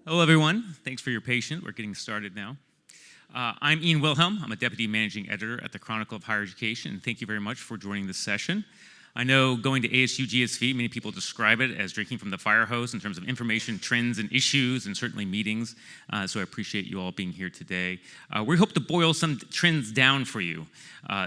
Hello, everyone. Thanks for your patience. We're getting started now. I'm Ian Wilhelm. I'm a Deputy Managing Editor at the Chronicle of Higher Education, and thank you very much for joining this session. I know going to ASU+GSV, many people describe it as drinking from the fire hose in terms of information, trends, and issues, and certainly meetings, so I appreciate you all being here today. We hope to boil some trends down for you,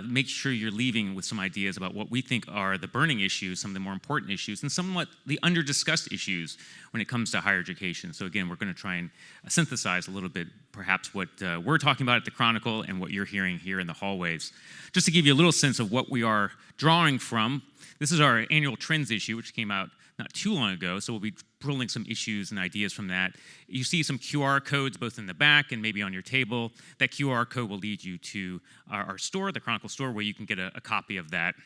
make sure you're leaving with some ideas about what we think are the burning issues, some of the more important issues, and somewhat the under-discussed issues when it comes to higher education. So again, we're going to try and synthesize a little bit, perhaps what we're talking about at the Chronicle and what you're hearing here in the hallways. Just to give you a little sense of what we are drawing from, this is our annual trends issue, which came out not too long ago, so we'll be pulling some issues and ideas from that. You see some QR codes both in the back and maybe on your table. That QR code will lead you to our store, the Chronicle store, where you can get a copy of that.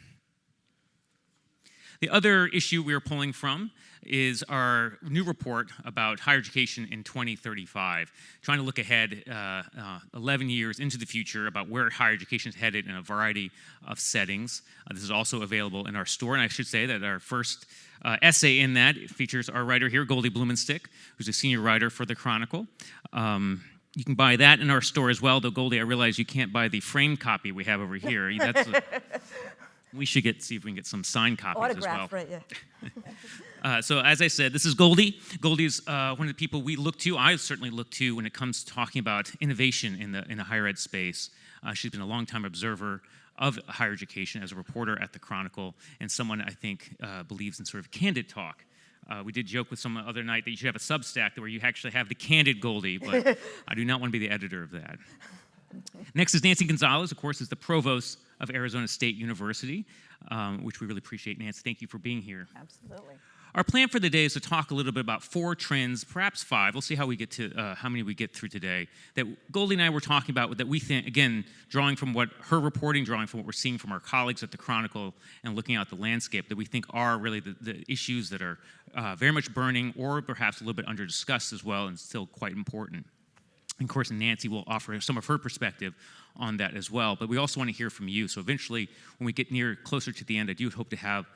The other issue we are pulling from is our new report about higher education in 2035, trying to look ahead 11 years into the future about where higher education is headed in a variety of settings. This is also available in our store, and I should say that our first essay in that features our writer here, Goldie Blumenstyk, who's a senior writer for the Chronicle. You can buy that in our store as well, though, Goldie, I realize you can't buy the framed copy we have over here. We should see if we can get some signed copies Autograph, as well. Right, yeah. So as I said, this is Goldie. Goldie is one of the people we look to, I certainly look to when it comes to talking about innovation in the higher ed space. She's been a long-time observer of higher education as a reporter at the Chronicle, and someone I think believes in sort of candid talk. We did joke with someone the other night that you should have a Substack where you actually have the candid Goldie, but I do not want to be the editor of that. Next is Nancy Gonzales, of course, is the Provost of Arizona State University, which we really appreciate. Nancy, thank you for being here. Absolutely. Our plan for the day is to talk a little bit about 4 trends, perhaps 5. We'll see how we get to how many we get through today. That Goldie and I were talking about that we think, again, drawing from what her reporting, drawing from what we're seeing from our colleagues at the Chronicle, and looking out the landscape that we think are really the issues that are very much burning, or perhaps a little bit under discussed as well, and still quite important. And of course, Nancy will offer some of her perspective on that as well. But we also want to hear from you. So eventually, when we get closer to the end, I do hope to have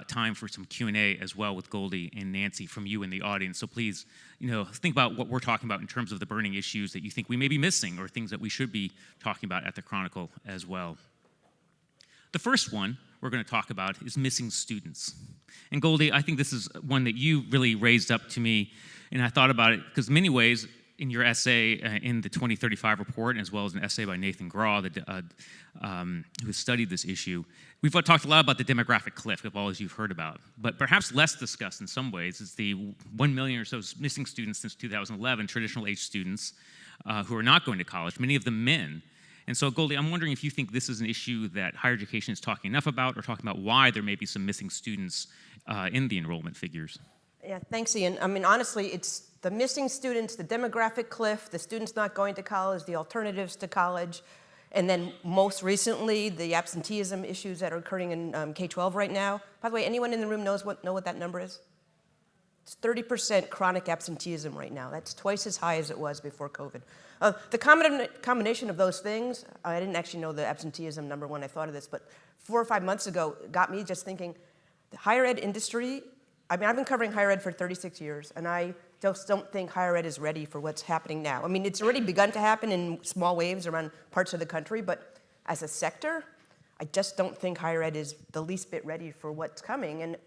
time for some Q&A as well with Goldie and Nancy from you in the audience. So please, think about what we're talking about in terms of the burning issues that you think we may be missing, or things that we should be talking about at the Chronicle as well. The first one we're going to talk about is missing students. And Goldie, I think this is one that you really raised up to me, and I thought about it because in many ways, in your essay in the 2035 report, as well as an essay by Nathan Graw, who has studied this issue, we've talked a lot about the demographic cliff, of all as you've heard about. But perhaps less discussed in some ways is the 1 million or so missing students since 2011, traditional age students who are not going to college, many of them men. And so, Goldie, I'm wondering if you think this is an issue that higher education is talking enough about, or talking about why there may be some missing students in the enrollment figures. Yeah, thanks, Ian. I mean, honestly, it's the missing students, the demographic cliff, the students not going to college, the alternatives to college, and then most recently, the absenteeism issues that are occurring in K-12 right now. By the way, anyone in the room know what that number is? It's 30% chronic absenteeism right now. That's twice as high as it was before COVID. The combination of those things, I didn't actually know the absenteeism number when I thought of this, but 4 or 5 months ago, it got me just thinking, the higher ed industry, I mean, I've been covering higher ed for 36 years, and I just don't think higher ed is ready for what's happening now. I mean, it's already begun to happen in small waves around parts of the country, but as a sector, I just don't think higher ed is the least bit ready for what's coming, and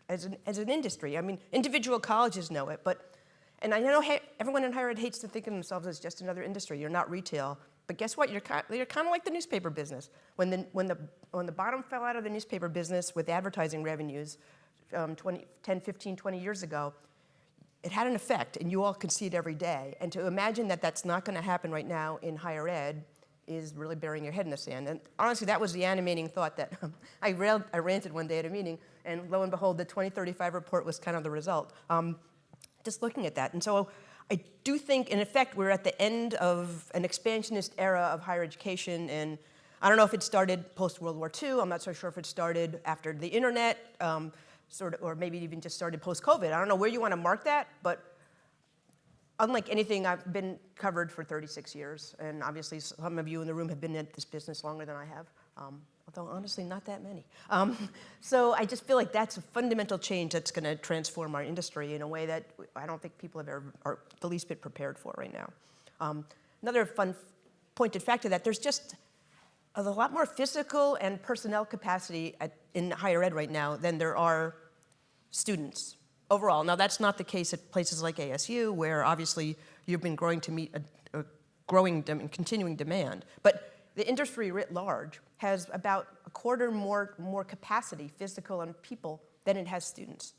as an industry. I mean, individual colleges know it, and I know everyone in higher ed hates to think of themselves as just another industry. You're not retail, but guess what? You're kind of like the newspaper business. When the bottom fell out of the newspaper business with advertising revenues, 10, 15, 20 years ago, it had an effect, and you all can see it every day. And to imagine that that's not going to happen right now in higher ed is really burying your head in the sand. And honestly, that was the animating thought that I ranted one day at a meeting, and lo and behold, the 2035 report was kind of the result. Just looking at that. And so I do think, in effect, we're at the end of an expansionist era of higher education, and I don't know if it started post-World War II. I'm not so sure if it started after the internet, or maybe even just started post-COVID. I don't know where you want to mark that, but unlike anything, I've been covered for 36 years, and obviously some of you in the room have been in this business longer than I have. although honestly not that many. So I just feel like that's a fundamental change that's going to transform our industry in a way that I don't think people have ever are the least bit prepared for right now. Another fun pointed fact of that, there's just a lot more physical and personnel capacity in higher ed right now than there are students overall. Now that's not the case at places like ASU, where obviously you've been growing to meet a growing and continuing demand. But the industry writ large has about a quarter more capacity, physical and people, than it has students.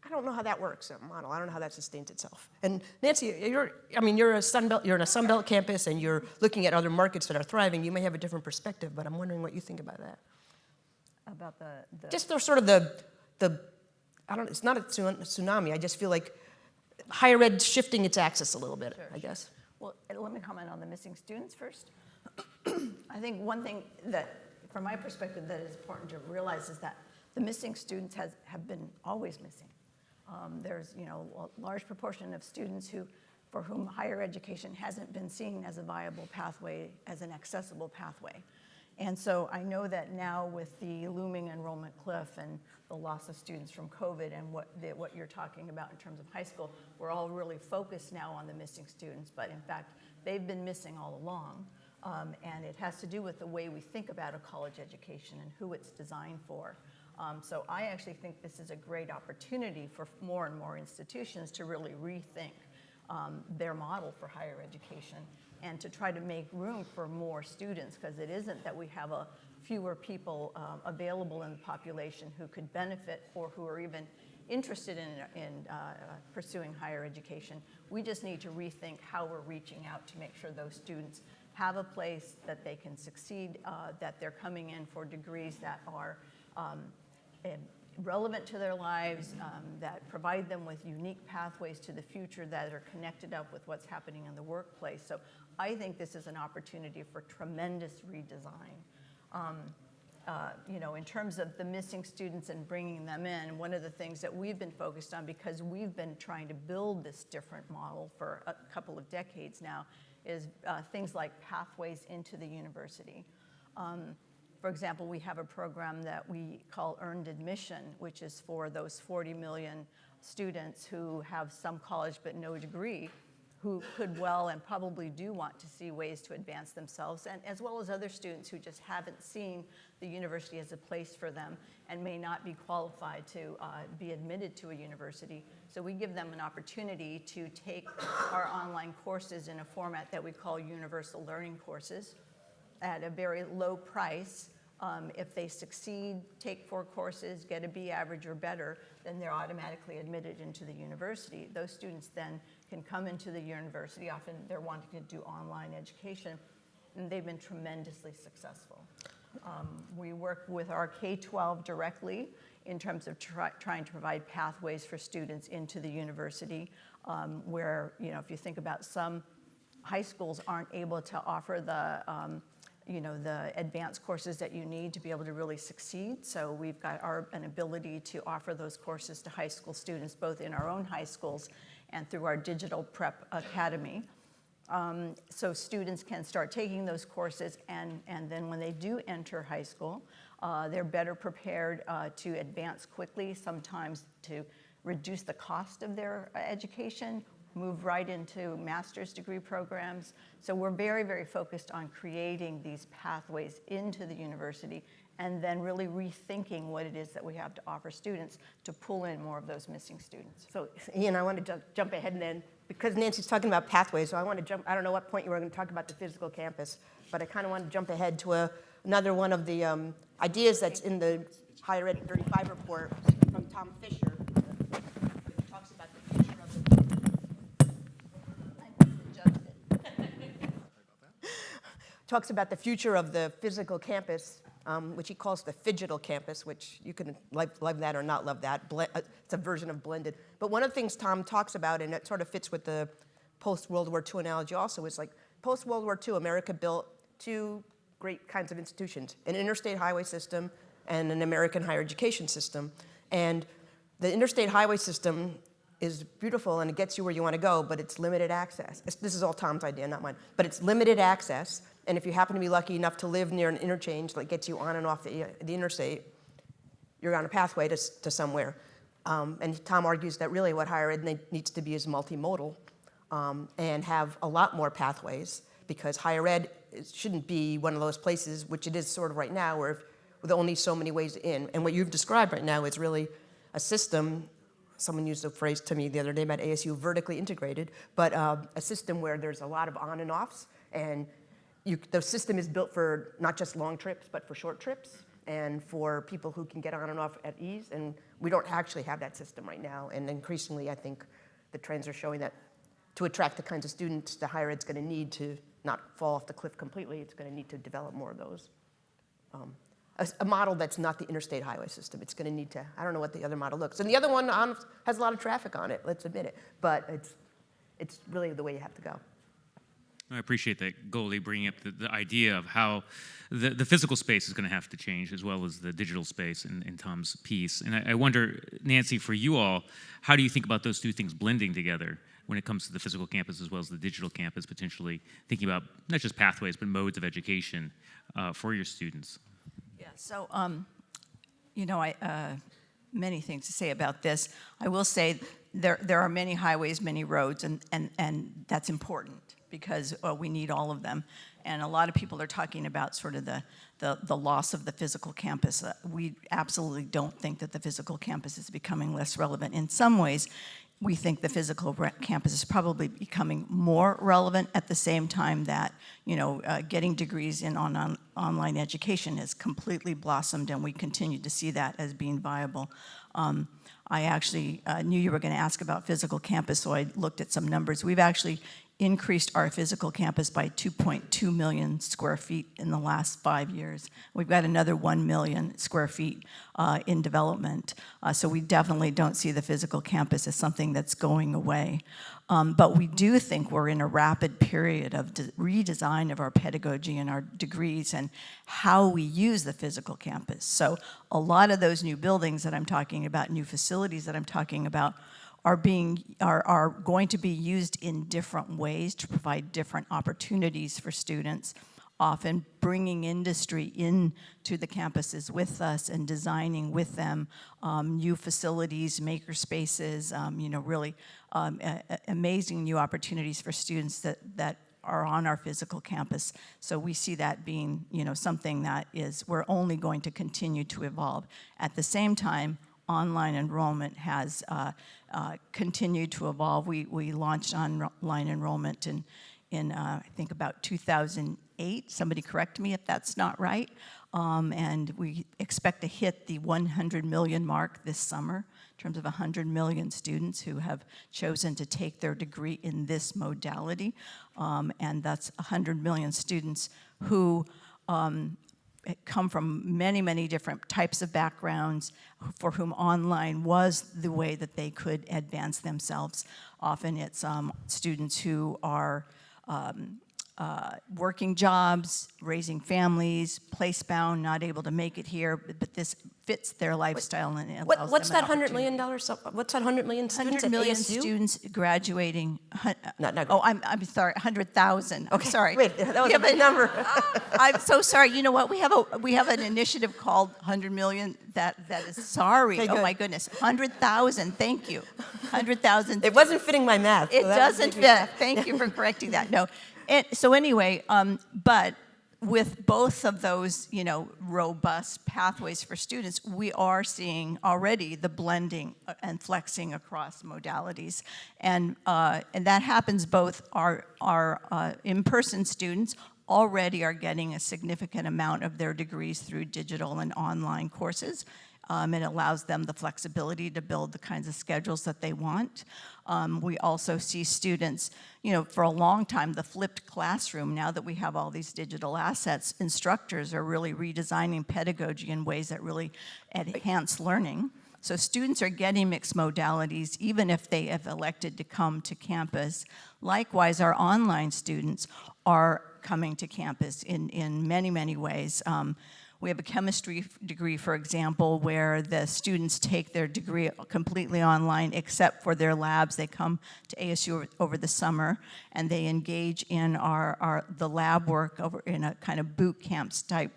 I don't know how that works, that model. I don't know how that sustains itself. And Nancy, you're in a Sunbelt campus and you're looking at other markets that are thriving. You may have a different perspective, but I'm wondering what you think about that. About the Just sort of it's not a tsunami. I just feel like higher ed shifting its axis a little bit, I guess. Well, let me comment on the missing students first. I think one thing that, from my perspective, that is important to realize is that the missing students have been always missing. There's a large proportion of students for whom higher education hasn't been seen as a viable pathway, as an accessible pathway. And so I know that now with the looming enrollment cliff and the loss of students from COVID and what you're talking about in terms of high school, we're all really focused now on the missing students, but in fact, they've been missing all along. And it has to do with the way we think about a college education and who it's designed for. So I actually think this is a great opportunity for more and more institutions to really rethink their model for higher education and to try to make room for more students, because it isn't that we have fewer people available in the population who could benefit or who are even interested in pursuing higher education. We just need to rethink how we're reaching out to make sure those students have a place that they can succeed, that they're coming in for degrees that are relevant to their lives, that provide them with unique pathways to the future that are connected up with what's happening in the workplace. So I think this is an opportunity for tremendous redesign. In terms of the missing students and bringing them in, one of the things that we've been focused on, because we've been trying to build this different model for a couple of decades now, is things like pathways into the university. For example, we have a program that we call Earned Admission, which is for those 40 million students who have some college but no degree, who could well and probably do want to see ways to advance themselves, and as well as other students who just haven't seen the university as a place for them and may not be qualified to be admitted to a university. So we give them an opportunity to take our online courses in a format that we call universal learning courses at a very low price. If they succeed, take 4 courses, get a B average or better, then they're automatically admitted into the university. Those students then can come into the university. Often they're wanting to do online education, and they've been tremendously successful. We work with our K-12 directly in terms of trying to provide pathways for students into the university, where, if you think about some high schools aren't able to offer the advanced courses that you need to be able to really succeed. So we've got an ability to offer those courses to high school students, both in our own high schools and through our digital prep academy. So students can start taking those courses, and then when they do enter high school, they're better prepared to advance quickly, sometimes to reduce the cost of their education, move right into master's degree programs. So we're very, very focused on creating these pathways into the university and then really rethinking what it is that we have to offer students to pull in more of those missing students. So Ian, I want to jump ahead and then, because Nancy's talking about pathways, so I want to jump, I don't know what point you were going to talk about the physical campus, but I kind of want to jump ahead to another one of the ideas that's in the Higher Ed 35 report from Tom Fisher. It talks about the future of the talks about the future of the physical campus, which he calls the phygital campus, which you can love that or not love that. It's a version of blended. But one of the things Tom talks about, and it sort of fits with the post-World War II analogy also, is like post-World War II, America built 2 great kinds of institutions, an interstate highway system and an American higher education system. And the interstate highway system is beautiful and it gets you where you want to go, but it's limited access. This is all Tom's idea, not mine. But it's limited access, and if you happen to be lucky enough to live near an interchange that gets you on and off the interstate, you're on a pathway to somewhere. And Tom argues that really what higher ed needs to be is multimodal and have a lot more pathways, because higher ed shouldn't be one of those places, which it is sort of right now, where with only so many ways in. And what you've described right now is really a system. Someone used a phrase to me the other day about ASU vertically integrated, but a system where there's a lot of on and offs, and the system is built for not just long trips, but for short trips, and for people who can get on and off at ease, and we don't actually have that system right now, and increasingly I think the trends are showing that to attract the kinds of students the higher ed's going to need to not fall off the cliff completely, it's going to need to develop more of those. A model that's not the interstate highway system. It's going to need to, I don't know what the other model looks. And the other one has a lot of traffic on it, let's admit it. But it's really the way you have to go. I appreciate that, Goldie, bringing up the idea of how the physical space is going to have to change, as well as the digital space in Tom's piece. And I wonder, Nancy, for you all, how do you think about those two things blending together when it comes to the physical campus as well as the digital campus, potentially thinking about not just pathways, but modes of education for your students? Yeah, so, many things to say about this. I will say there are many highways, many roads, and that's important because we need all of them. And a lot of people are talking about sort of the loss of the physical campus. We absolutely don't think that the physical campus is becoming less relevant. In some ways, we think the physical campus is probably becoming more relevant at the same time that, getting degrees in online education has completely blossomed, and we continue to see that as being viable. I actually knew you were going to ask about physical campus, so I looked at some numbers. We've actually increased our physical campus by 2.2 million square feet in the last 5 years. We've got another 1 million square feet in development. So we definitely don't see the physical campus as something that's going away. But we do think we're in a rapid period of redesign of our pedagogy and our degrees and how we use the physical campus. So a lot of those new buildings that I'm talking about, new facilities that I'm talking about, are going to be used in different ways to provide different opportunities for students, often bringing industry into the campuses with us and designing with them new facilities, maker spaces, really amazing new opportunities for students that are on our physical campus. So we see that being, something that we're only going to continue to evolve. At the same time, online enrollment has continued to evolve. We launched online enrollment in I think about 2008. Somebody correct me if that's not right. And we expect to hit the 100 million mark this summer in terms of 100 million students who have chosen to take their degree in this modality. And that's 100 million students who come from many, many different types of backgrounds, for whom online was the way that they could advance themselves. Often it's students who are working jobs, raising families, place-bound, not able to make it here, but this fits their lifestyle and it allows What's them that $100 million? What's that 100 million students 100 million at ASU? students graduating. No, Oh, I'm sorry, 100,000. I'm sorry. Wait, that was a big number. I'm so sorry. You know what? We have an initiative called 100 million. That is sorry. Okay, oh good. my goodness, 100,000. Thank you, 100,000. It wasn't fitting my math. It so that doesn't made me- fit. Thank you for correcting that. No. So anyway, but with both of those, robust pathways for students, we are seeing already the blending and flexing across modalities, and that happens both our in-person students already are getting a significant amount of their degrees through digital and online courses. It allows them the flexibility to build the kinds of schedules that they want. We also see students, for a long time, the flipped classroom, now that we have all these digital assets, instructors are really redesigning pedagogy in ways that really enhance learning. So students are getting mixed modalities, even if they have elected to come to campus. Likewise, our online students are coming to campus in many, many ways. We have a chemistry degree, for example, where the students take their degree completely online except for their labs. They come to ASU over the summer, and they engage in the lab work over in a kind of boot camps type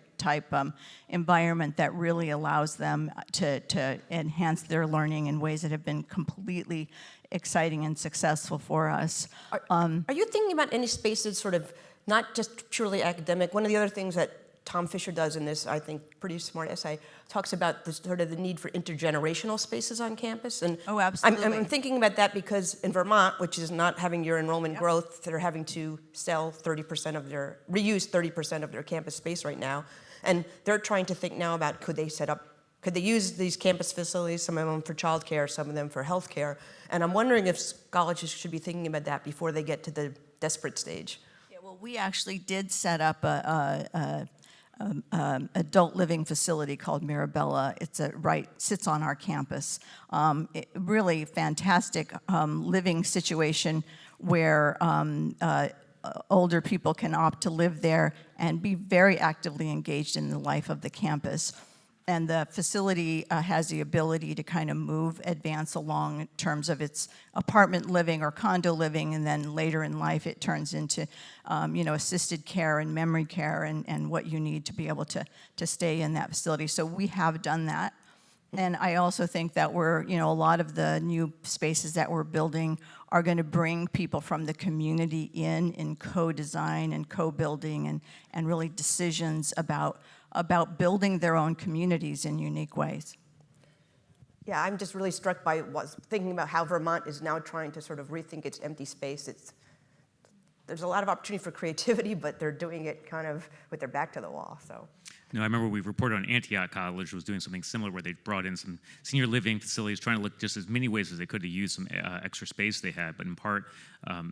environment that really allows them to enhance their learning in ways that have been completely exciting and successful for us. Are you thinking about any spaces sort of not just purely academic? One of the other things that Tom Fisher does in this, I think, pretty smart essay, talks about the sort of the need for intergenerational spaces on campus. And Oh, absolutely. I'm thinking about that because in Vermont, which is not having your enrollment growth, they're having to reuse 30% of their campus space right now. And they're trying to think now about could they use these campus facilities, some of them for childcare, some of them for healthcare. And I'm wondering if colleges should be thinking about that before they get to the desperate stage. Yeah, well, we actually did set up a adult living facility called Mirabella. Sits on our campus. Really fantastic living situation where older people can opt to live there and be very actively engaged in the life of the campus. And the facility has the ability to kind of advance along in terms of its apartment living or condo living, and then later in life it turns into, assisted care and memory care and what you need to be able to stay in that facility. So we have done that. And I also think that a lot of the new spaces that we're building are going to bring people from the community in co-design and co-building and really decisions about building their own communities in unique ways. Yeah, I'm just really struck by thinking about how Vermont is now trying to sort of rethink its empty space. There's a lot of opportunity for creativity, but they're doing it kind of with their back to the wall. So. No, I remember we reported on Antioch College was doing something similar where they brought in some senior living facilities, trying to look just as many ways as they could to use some extra space they had. But in part,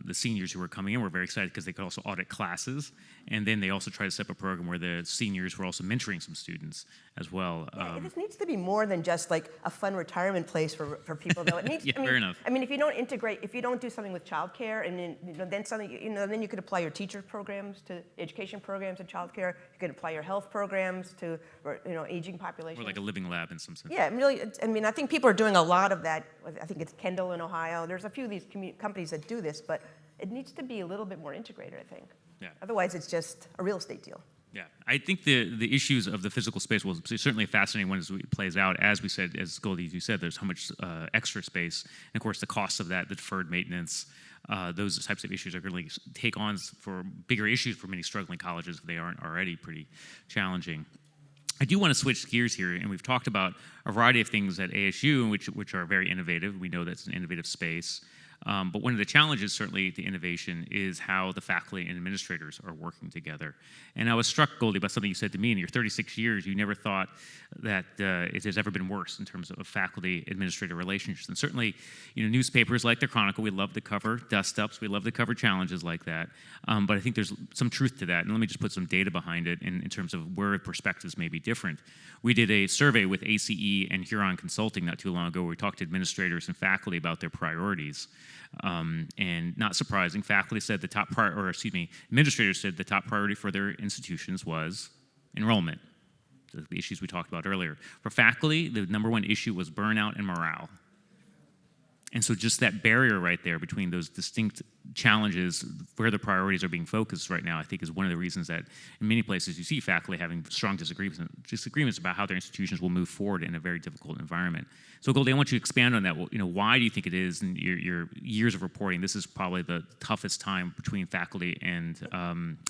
the seniors who were coming in were very excited because they could also audit classes. And then they also tried to set up a program where the seniors were also mentoring some students as well. Yeah, it needs to be more than just like a fun retirement place for people, though. It needs. Yeah, fair enough. I mean, if you don't do something with childcare, and then you could apply your teacher programs to education programs to childcare. You could apply your health programs to aging population. Or like a living lab in some sense. Yeah, really. I think people are doing a lot of that. I think it's Kendall in Ohio. There's a few of these companies that do this, but it needs to be a little bit more integrated, I think. Yeah. Otherwise, it's just a real estate deal. Yeah, I think the issues of the physical space will certainly a fascinating one as it plays out. As we said, as Goldie, as you said, there's how much extra space, and of course the cost of that, the deferred maintenance, those types of issues are going to take on for bigger issues for many struggling colleges if they aren't already pretty challenging. I do want to switch gears here, and we've talked about a variety of things at ASU, which are very innovative. We know that's an innovative space. But one of the challenges, certainly, to innovation is how the faculty and administrators are working together. And I was struck, Goldie, by something you said to me. In your 36 years, you never thought that it has ever been worse in terms of faculty-administrator relationships. And certainly, newspapers like the Chronicle, we love to cover dust-ups. We love to cover challenges like that. But I think there's some truth to that. And let me just put some data behind it in terms of where perspectives may be different. We did a survey with ACE and Huron Consulting not too long ago where we talked to administrators and faculty about their priorities. And not surprising, faculty said administrators said the top priority for their institutions was enrollment, the issues we talked about earlier. For faculty, the number one issue was burnout and morale. And so just that barrier right there between those distinct challenges, where the priorities are being focused right now, I think is one of the reasons that in many places you see faculty having strong disagreements about how their institutions will move forward in a very difficult environment. So Goldie, I want you to expand on that. Why do you think it is in your years of reporting, this is probably the toughest time between faculty and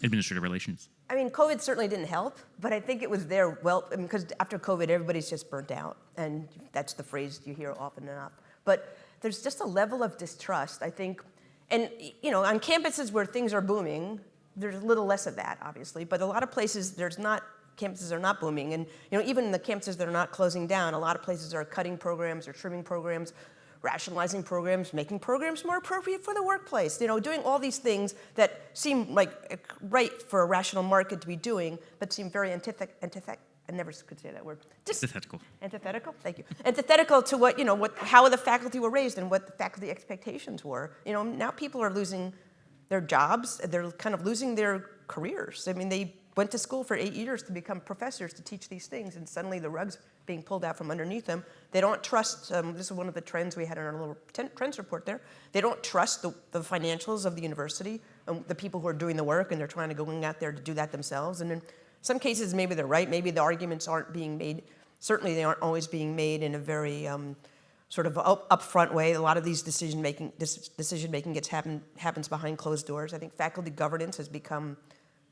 administrative relations? I mean, COVID certainly didn't help, but I think it was there because after COVID, everybody's just burnt out, and that's the phrase you hear often enough. But there's just a level of distrust, I think. And, on campuses where things are booming, there's a little less of that, obviously. But a lot of places, campuses are not booming. And, even the campuses that are not closing down, a lot of places are cutting programs or trimming programs, rationalizing programs, making programs more appropriate for the workplace. Doing all these things that seem like right for a rational market to be doing, but seem very antithetical. I never could say that word. Antithetical. Antithetical, thank you. Antithetical to how the faculty were raised and what the faculty expectations were. Now people are losing their jobs. They're kind of losing their careers. I mean, went to school for 8 years to become professors to teach these things, and suddenly the rug's being pulled out from underneath them. They don't trust, this is one of the trends we had in our little trends report there, they don't trust the financials of the university, the people who are doing the work, and they're trying to go out there to do that themselves. And in some cases, maybe they're right, maybe the arguments aren't being made, certainly they aren't always being made in a very sort of upfront way. A lot of these decision making happens behind closed doors. I think faculty governance has become,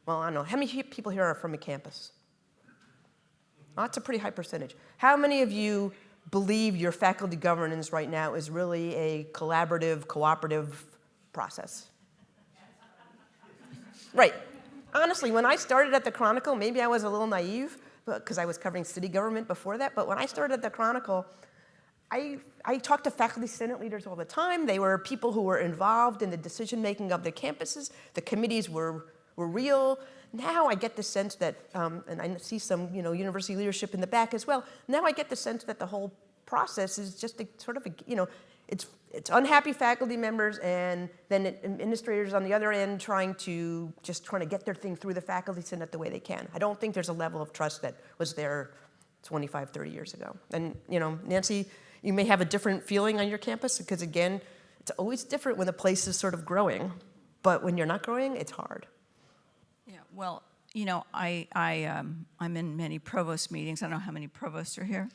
well, I don't know, how many people here are from a campus? Well, that's a pretty high percentage. How many of you believe your faculty governance right now is really a collaborative, cooperative process? Right. Honestly, when I started at the Chronicle, maybe I was a little naive because I was covering city government before that, but when I started at the Chronicle, I talked to faculty senate leaders all the time. They were people who were involved in the decision-making of the campuses. The committees were real. Now I get the sense that, and I see some university leadership in the back as well, now I get the sense that the whole process is just a sort of it's unhappy faculty members and then administrators on the other end trying to get their thing through the faculty senate the way they can. I don't think there's a level of trust that was there 25, 30 years ago. And Nancy, you may have a different feeling on your campus because again, it's always different when the place is sort of growing, but when you're not growing, it's hard. Yeah, well, I'm in many provost meetings. I don't know how many provosts are here.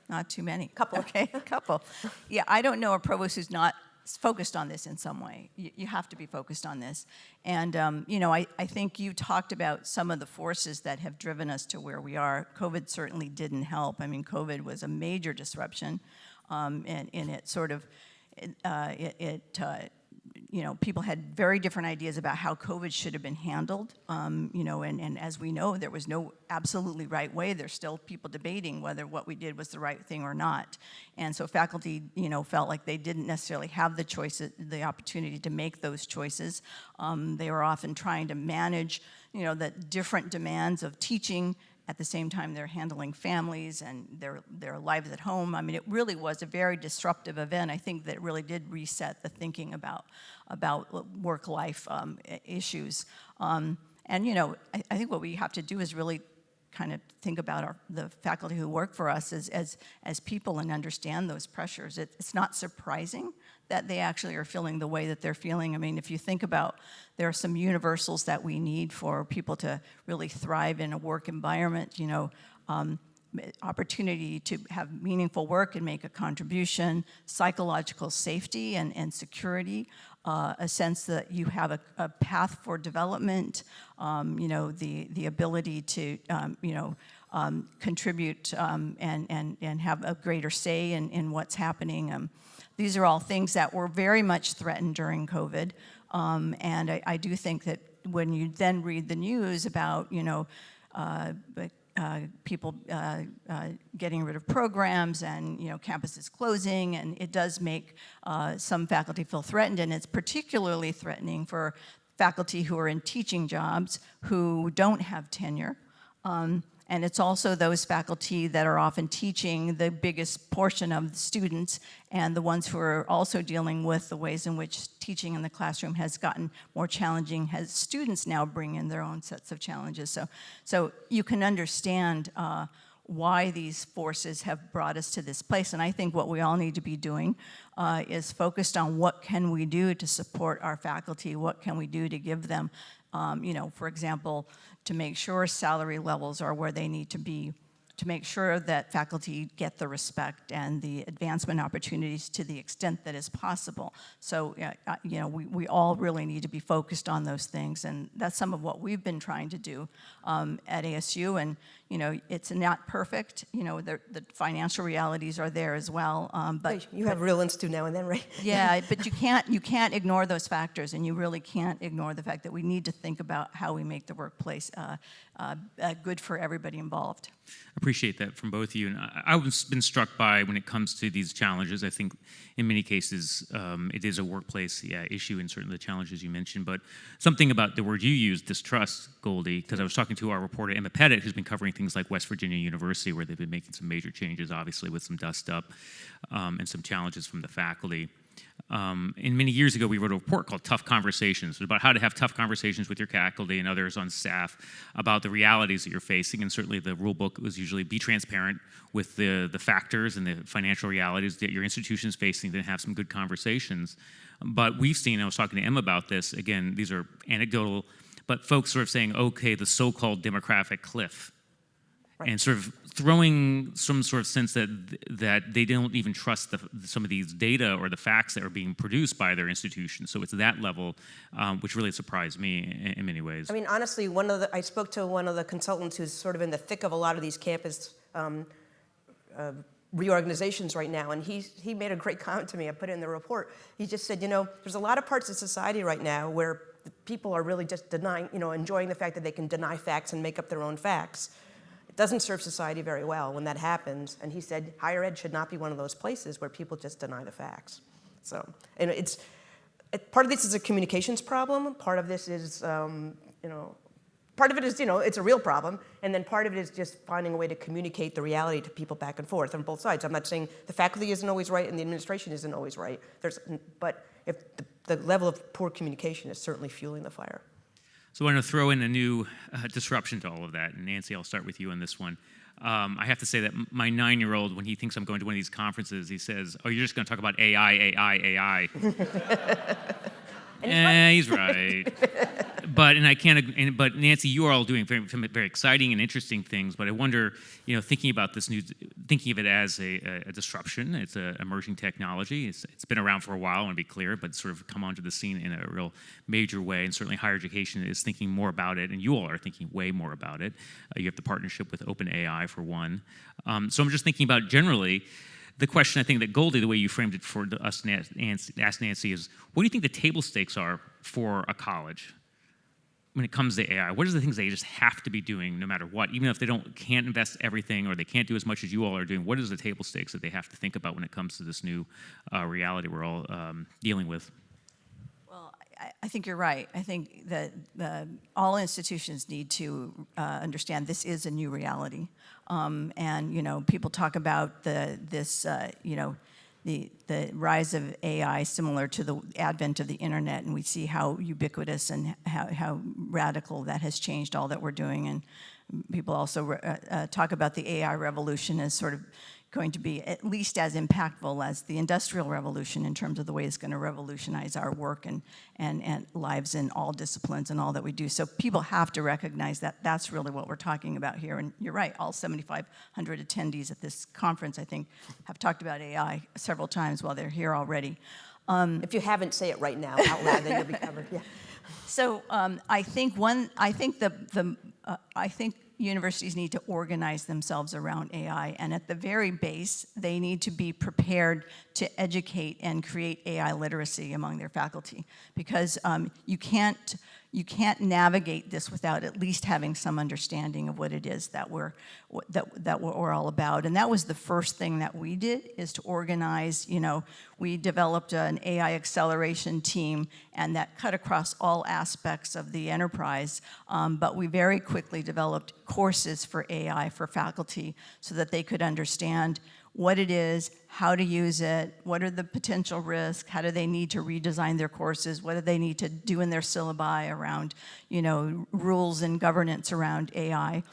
Not too many. Couple. Okay, a couple. Yeah, I don't know a provost who's not focused on this in some way. You have to be focused on this. And, I think you talked about some of the forces that have driven us to where we are. COVID certainly didn't help. I mean, COVID was a major disruption, and it sort of, people had very different ideas about how COVID should have been handled, and as we know, there was no absolutely right way. There's still people debating whether what we did was the right thing or not. And so faculty, felt like they didn't necessarily have the choice, the opportunity to make those choices. They were often trying to manage, the different demands of teaching. At the same time, they're handling families and their lives at home. I mean, it really was a very disruptive event. I think that it really did reset the thinking about work-life issues. I think what we have to do is really kind of think about the faculty who work for us as people and understand those pressures. It's not surprising that they actually are feeling the way that they're feeling. I mean, if you think about, there are some universals that we need for people to really thrive in a work environment, opportunity to have meaningful work and make a contribution, psychological safety and security, a sense that you have a path for development, the ability to, contribute and have a greater say in what's happening. These are all things that were very much threatened during COVID. And I do think that when you then read the news about, people getting rid of programs and campuses closing, and it does make some faculty feel threatened, and it's particularly threatening for faculty who are in teaching jobs who don't have tenure. And it's also those faculty that are often teaching the biggest portion of the students and the ones who are also dealing with the ways in which teaching in the classroom has gotten more challenging as students now bring in their own sets of challenges. So you can understand why these forces have brought us to this place. And I think what we all need to be doing is focused on what can we do to support our faculty, what can we do to give them, for example, to make sure salary levels are where they need to be, to make sure that faculty get the respect and the advancement opportunities to the extent that is possible. So, we all really need to be focused on those things, and that's some of what we've been trying to do at ASU. And it's not perfect. The financial realities are there as well. But you have real institute now and then, right? Yeah, but you can't ignore those factors, and you really can't ignore the fact that we need to think about how we make the workplace good for everybody involved. I appreciate that from both of you. And I've been struck by, when it comes to these challenges, I think in many cases it is a workplace issue, and certainly the challenges you mentioned, but something about the word you used, distrust, Goldie, because I was talking to our reporter, Emma Pettit, who's been covering things like West Virginia University, where they've been making some major changes, obviously with some dust up and some challenges from the faculty. And many years ago, we wrote a report called Tough Conversations, about how to have tough conversations with your faculty and others on staff about the realities that you're facing. And certainly the rule book was usually be transparent with the factors and the financial realities that your institution is facing, then have some good conversations. But we've seen, I was talking to Emma about this, again, these are anecdotal, but folks sort of saying, okay, the so-called demographic cliff. Right. And sort of throwing some sort of sense that they don't even trust some of these data or the facts that are being produced by their institutions. So it's that level, which really surprised me in many ways. I mean, honestly, I spoke to one of the consultants who's sort of in the thick of a lot of these campus reorganizations right now, and he made a great comment to me. I put it in the report. He just said, there's a lot of parts of society right now where people are really just denying, enjoying the fact that they can deny facts and make up their own facts. It doesn't serve society very well when that happens. And he said higher ed should not be one of those places where people just deny the facts. So, and part of this is a communications problem. Part of this is, part of it is, it's a real problem. And then part of it is just finding a way to communicate the reality to people back and forth on both sides. I'm not saying the faculty isn't always right and the administration isn't always right. But if the level of poor communication is certainly fueling the fire. So I want to throw in a new disruption to all of that. And Nancy, I'll start with you on this one. I have to say that my 9-year-old, when he thinks I'm going to one of these conferences, he says, "Oh, you're just going to talk about AI." And he's right. But Nancy, you are all doing very, very exciting and interesting things. But I wonder, thinking about this thinking of it as a disruption. It's an emerging technology. It's been around for a while, I want to be clear, but sort of come onto the scene in a real major way. And certainly higher education is thinking more about it, and you all are thinking way more about it. You have the partnership with OpenAI for one. So I'm just thinking about generally. The question I think that Goldie, the way you framed it for us to ask Nancy is, what do you think the table stakes are for a college when it comes to AI? What are the things they just have to be doing no matter what? Even if they can't invest everything or they can't do as much as you all are doing, what is the table stakes that they have to think about when it comes to this new reality we're all dealing with? Well, I think you're right. I think that all institutions need to understand this is a new reality. And people talk about the rise of AI similar to the advent of the internet, and we see how ubiquitous and how radical that has changed all that we're doing. And people also talk about the AI revolution as sort of going to be at least as impactful as the Industrial Revolution in terms of the way it's going to revolutionize our work and lives in all disciplines and all that we do. So people have to recognize that that's really what we're talking about here. And you're right, all 7,500 attendees at this conference, I think, have talked about AI several times while they're here already. If you haven't, say it right now out loud, then you'll be covered. Yeah. So I think universities need to organize themselves around AI, and at the very base, they need to be prepared to educate and create AI literacy among their faculty, because you can't navigate this without at least having some understanding of what it is that we're all about. And that was the first thing that we did, is to organize. We developed an AI acceleration team, and that cut across all aspects of the enterprise. But we very quickly developed courses for AI for faculty so that they could understand what it is, how to use it, what are the potential risks, how do they need to redesign their courses, what do they need to do in their syllabi around, rules and governance around AI.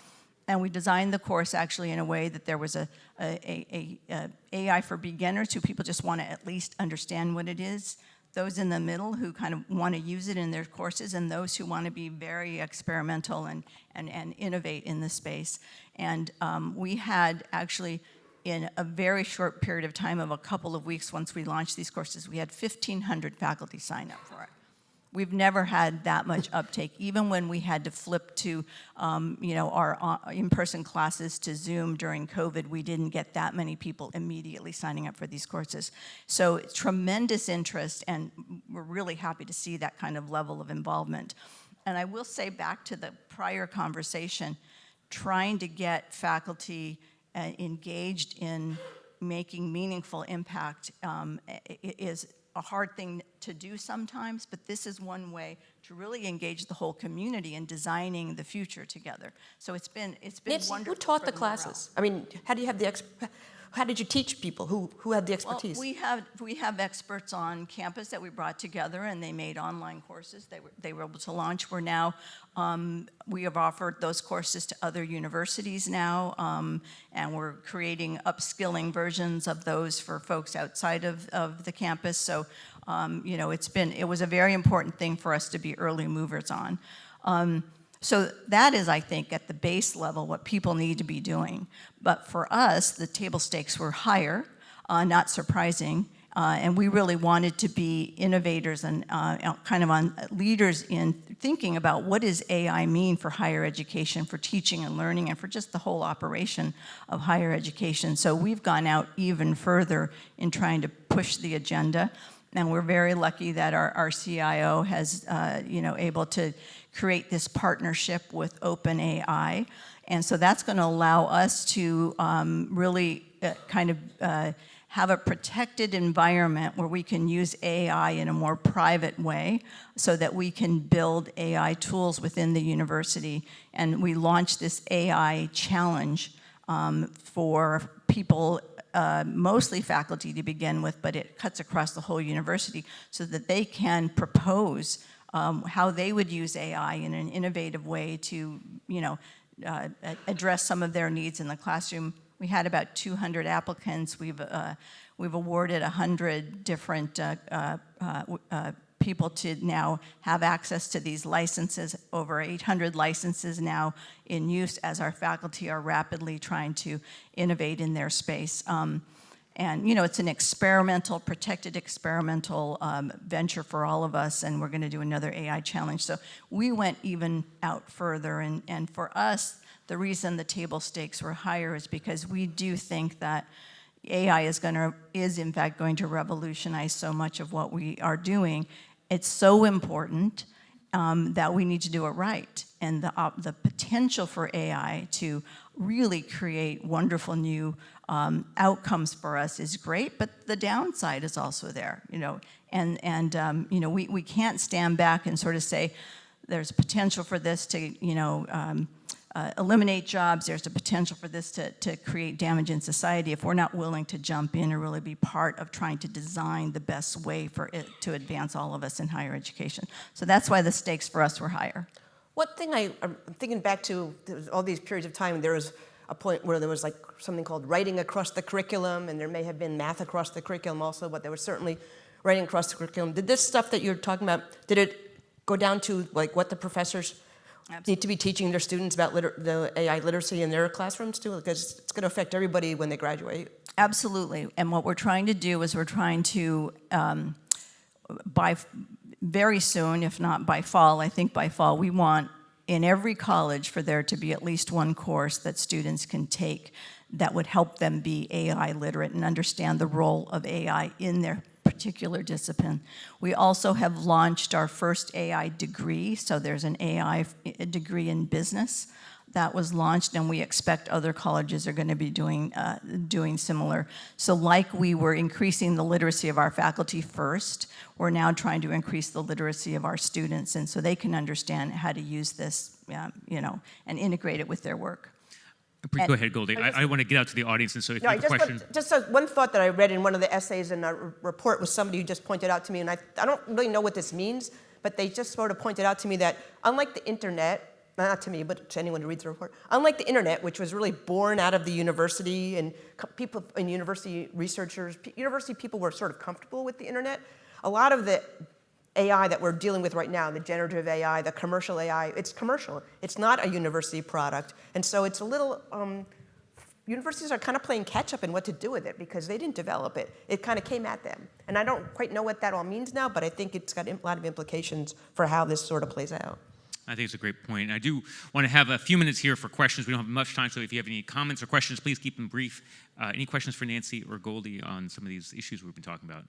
And we designed the course actually in a way that there was a AI for beginners who people just want to at least understand what it is, those in the middle who kind of want to use it in their courses, and those who want to be very experimental and innovate in the space. And we had actually, in a very short period of time of a couple of weeks once we launched these courses, we had 1,500 faculty sign up for it. We've never had that much uptake. Even when we had to flip to our in-person classes to Zoom during COVID, we didn't get that many people immediately signing up for these courses. So tremendous interest, and we're really happy to see that kind of level of involvement. And I will say, back to the prior conversation, trying to get faculty engaged in making meaningful impact is a hard thing to do sometimes, but this is one way to really engage the whole community in designing the future together. So it's been Nancy, wonderful. who taught for the morale. classes? I mean, how do you have the how did you teach people? Who had the Well, expertise? we have experts on campus that we brought together, and they made online courses they were able to launch. We're now, we have offered those courses to other universities now, and we're creating upskilling versions of those for folks outside of the campus. So, you know, it was a very important thing for us to be early movers on. So that is, I think, at the base level, what people need to be doing. But for us, the table stakes were higher, not surprising, and we really wanted to be innovators and kind of on leaders in thinking about what does AI mean for higher education, for teaching and learning, and for just the whole operation of higher education. So we've gone out even further in trying to push the agenda, and we're very lucky that our CIO has, you know, able to create this partnership with OpenAI. And so that's going to allow us to really kind of have a protected environment where we can use AI in a more private way so that we can build AI tools within the university. And we launched this AI challenge for people, mostly faculty to begin with, but it cuts across the whole university so that they can propose how they would use AI in an innovative way to, you know, address some of their needs in the classroom. We had about 200 applicants. We've awarded 100 different people to now have access to these licenses, over 800 licenses now in use as our faculty are rapidly trying to innovate in their space. And, you know, it's an experimental, protected experimental venture for all of us, and we're going to do another AI challenge. So we went even out further, and for us, the reason the table stakes were higher is because we do think that AI is in fact going to revolutionize so much of what we are doing. It's so important that we need to do it right. And the potential for AI to really create wonderful new outcomes for us is great, but the downside is also there, you know. And you know, we can't stand back and sort of say, there's potential for this to, you know, eliminate jobs, there's a potential for this to create damage in society if we're not willing to jump in and really be part of trying to design the best way for it to advance all of us in higher education. So that's why the stakes for us were higher. One thing I'm thinking back to all these periods of time, there was a point where there was like something called writing across the curriculum, and there may have been math across the curriculum also, but there was certainly writing across the curriculum. Did this stuff that you're talking about, did it go down to like what the professors need to be teaching their students about the AI literacy in their classrooms too? Because it's going to affect everybody when they graduate. Absolutely. And what we're trying to do is we're trying to, by very soon, if not by fall, I think by fall, we want in every college for there to be at least one course that students can take that would help them be AI literate and understand the role of AI in their particular discipline. We also have launched our first AI degree, so there's an AI degree in business that was launched, and we expect other colleges are going to be doing similar. So like we were increasing the literacy of our faculty first, we're now trying to increase the literacy of our students, and so they can understand how to use this, you know, and integrate it with their work. Go ahead, Goldie. I want to get out to the audience, and so if you have a question. One thought that I read in one of the essays in our report was somebody who just pointed out to me, and I don't really know what this means, but they just sort of pointed out to me that unlike the internet, not to me, but to anyone who reads the report, unlike the internet, which was really born out of the university and people and university researchers, university people were sort of comfortable with the internet, a lot of the AI that we're dealing with right now, the generative AI, the commercial AI, it's commercial. It's not a university product. And so it's a little, universities are kind of playing catch up in what to do with it because they didn't develop it. It kind of came at them. And I don't quite know what that all means now, but I think it's got a lot of implications for how this sort of plays out. I think it's a great point. I do want to have a few minutes here for questions. We don't have much time, so if you have any comments or questions, please keep them brief. Any questions for Nancy or Goldie on some of these issues we've been talking about?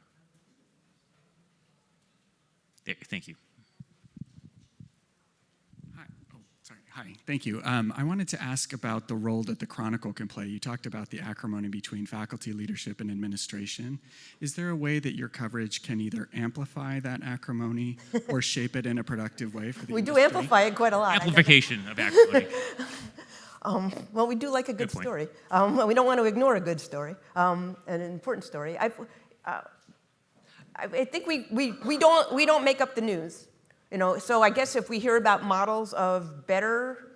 There, thank you. Hi, thank you. I wanted to ask about the role that the Chronicle can play. You talked about the acrimony between faculty, leadership, and administration. Is there a way that your coverage can either amplify that acrimony or shape it in a productive way for the industry? We do amplify it quite a lot. Amplification of acrimony. Well, we do like a good Good point. story. We don't want to ignore a good story, an important story. I think we don't make up the news, you know. So I guess if we hear about models of better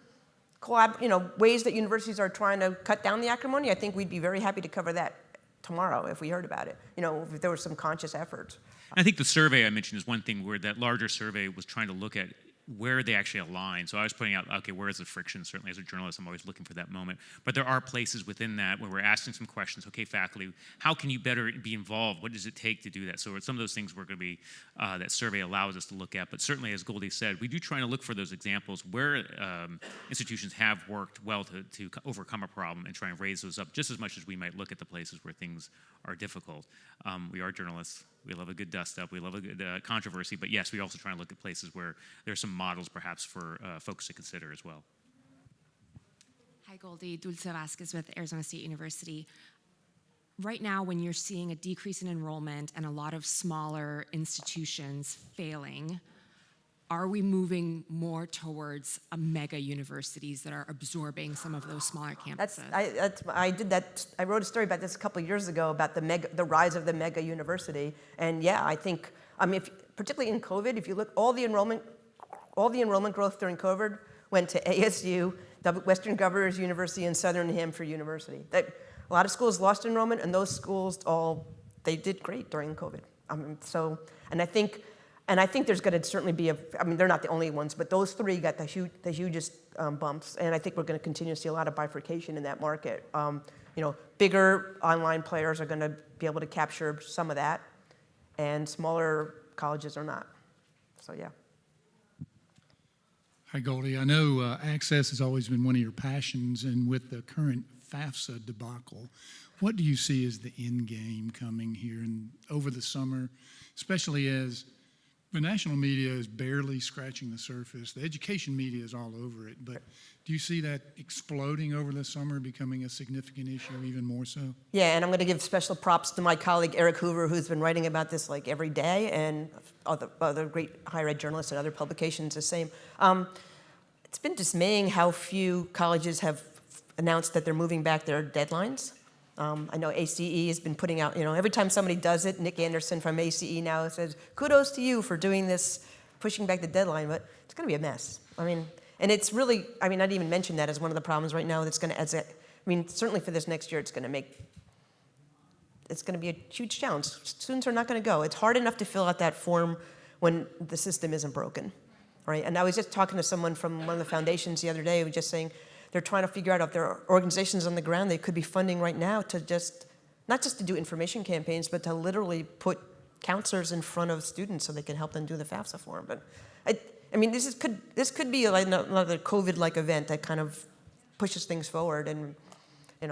ways that universities are trying to cut down the acrimony, I think we'd be very happy to cover that tomorrow if we heard about it. You know, if there were some conscious efforts. I think the survey I mentioned is one thing where that larger survey was trying to look at where they actually align. So I was pointing out, okay, where is the friction? Certainly as a journalist, I'm always looking for that moment. But there are places within that where we're asking some questions. Okay, faculty, how can you better be involved? What does it take to do that? So some of those things we're going to be, that survey allows us to look at. But certainly, as Goldie said, we do try to look for those examples where institutions have worked well to overcome a problem and try and raise those up just as much as we might look at the places where things are difficult. We are journalists. We love a good dust-up. We love a good controversy. But yes, we also try and look at places where there's some models perhaps for folks to consider as well. Hi, Goldie. Dulce Vasquez with Arizona State University. Right now, when you're seeing a decrease in enrollment and a lot of smaller institutions failing, are we moving more towards mega universities that are absorbing some of those smaller campuses? I wrote a story about this a couple of years ago about the rise of the mega university, and yeah, I think particularly in COVID, if you look, all the enrollment growth during COVID went to ASU, Western Governors University, and Southern New Hampshire University. A lot of schools lost enrollment, and those schools they did great during COVID. And I think there's going to certainly be they're not the only ones, but those three got the hugest bumps, and I think we're going to continue to see a lot of bifurcation in that market. Bigger online players are going to be able to capture some of that, and smaller colleges are not. So yeah. Hi, Goldie. I know access has always been one of your passions, and with the current FAFSA debacle, what do you see as the end game coming here and over the summer, especially as the national media is barely scratching the surface. The education media is all over it. But do you see that exploding over the summer, becoming a significant issue even more so? Yeah, and I'm going to give special props to my colleague Eric Hoover, who's been writing about this like every day, and other great higher ed journalists and other publications the same. It's been dismaying how few colleges have announced that they're moving back their deadlines. I know ACE has been putting out, every time somebody does it, Nick Anderson from ACE now says, kudos to you for doing this, pushing back the deadline, but it's going to be a mess. And it's really, I didn't even mention that as one of the problems right now that's going to, certainly for this next year, it's going to be a huge challenge. Students are not going to go. It's hard enough to fill out that form when the system isn't broken, right? And I was just talking to someone from one of the foundations the other day who was just saying, they're trying to figure out if there are organizations on the ground they could be funding right now to not just to do information campaigns, but to literally put counselors in front of students so they can help them do the FAFSA form. But this could be like another COVID-like event that kind of pushes things forward. And I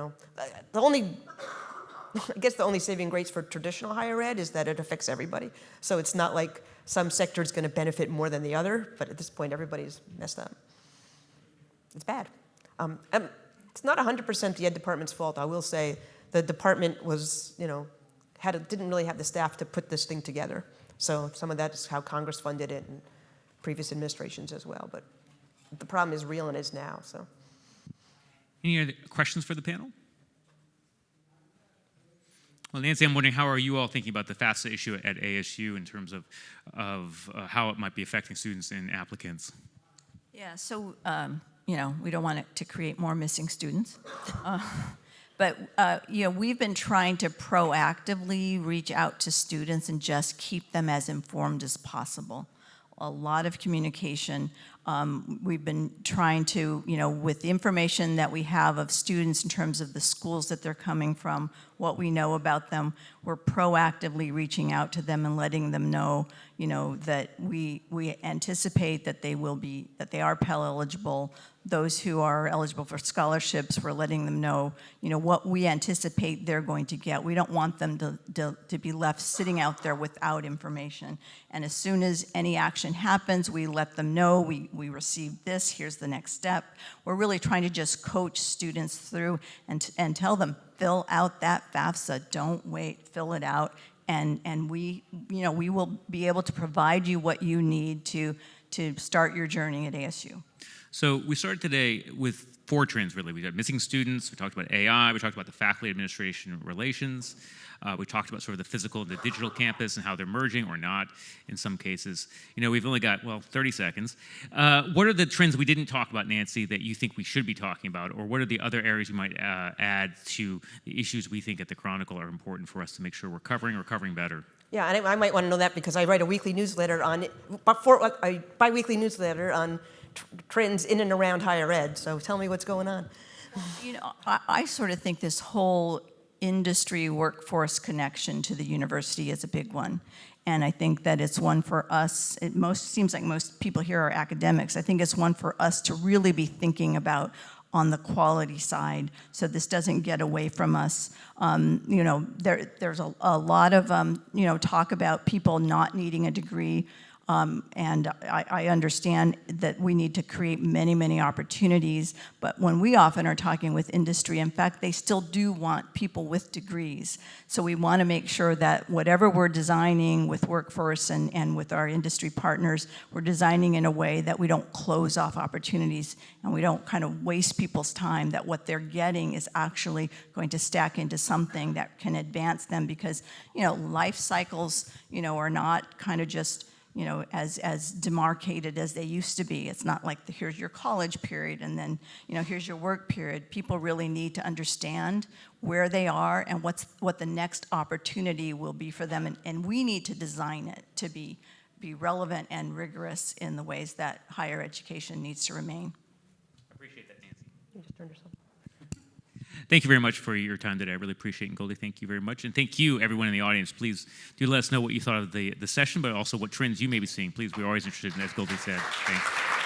guess the only saving grace for traditional higher ed is that it affects everybody. So it's not like some sector is going to benefit more than the other. But at this point, everybody's messed up. It's bad. It's not 100% the ed department's fault. I will say the department was, didn't really have the staff to put this thing together. So some of that is how Congress funded it and previous administrations as well. But the problem is real and is now. So. Any other questions for the panel? Well, Nancy, I'm wondering, how are you all thinking about the FAFSA issue at ASU in terms of how it might be affecting students and applicants? Yeah, so, we don't want it to create more missing students. But we've been trying to proactively reach out to students and just keep them as informed as possible. A lot of communication. We've been trying to, with the information that we have of students in terms of the schools that they're coming from, what we know about them, we're proactively reaching out to them and letting them know, that we anticipate that they are Pell eligible. Those who are eligible for scholarships, we're letting them know, what we anticipate they're going to get. We don't want them to be left sitting out there without information. And as soon as any action happens, we let them know, we received this, here's the next step. We're really trying to just coach students through and tell them, fill out that FAFSA, don't wait, fill it out. And we will be able to provide you what you need to start your journey at ASU. So we started today with four trends, really. We had missing students, we talked about AI, we talked about the faculty administration relations, we talked about sort of the physical and the digital campus and how they're merging or not in some cases. You know, we've only got, 30 seconds. What are the trends we didn't talk about, Nancy, that you think we should be talking about? Or what are the other areas you might add to the issues we think at the Chronicle are important for us to make sure we're covering better? Yeah, and I might want to know that because I write a weekly newsletter a bi-weekly newsletter on trends in and around higher ed. So tell me what's going on. You know, I sort of think this whole industry workforce connection to the university is a big one. And I think that it's one for us, seems like most people here are academics. I think it's one for us to really be thinking about on the quality side, so this doesn't get away from us. You know, there's a lot of, you know, talk about people not needing a degree. And I understand that we need to create many, many opportunities, but when we often are talking with industry, in fact, they still do want people with degrees. So we want to make sure that whatever we're designing with workforce and with our industry partners, we're designing in a way that we don't close off opportunities and we don't kind of waste people's time, that what they're getting is actually going to stack into something that can advance them, because, you know, life cycles, you know, are not kind of just, you know, as demarcated as they used to be. It's not like here's your college period and then, you know, here's your work period. People really need to understand where they are and what the next opportunity will be for them. And we need to design it to be relevant and rigorous in the ways that higher education needs to remain. I appreciate that, Nancy. You just turned yourself. Thank you very much for your time today. I really appreciate it. Goldie, thank you very much. And thank you, everyone in the audience. Please do let us know what you thought of the session, but also what trends you may be seeing. Please, we're always interested in, as Goldie said. Thanks.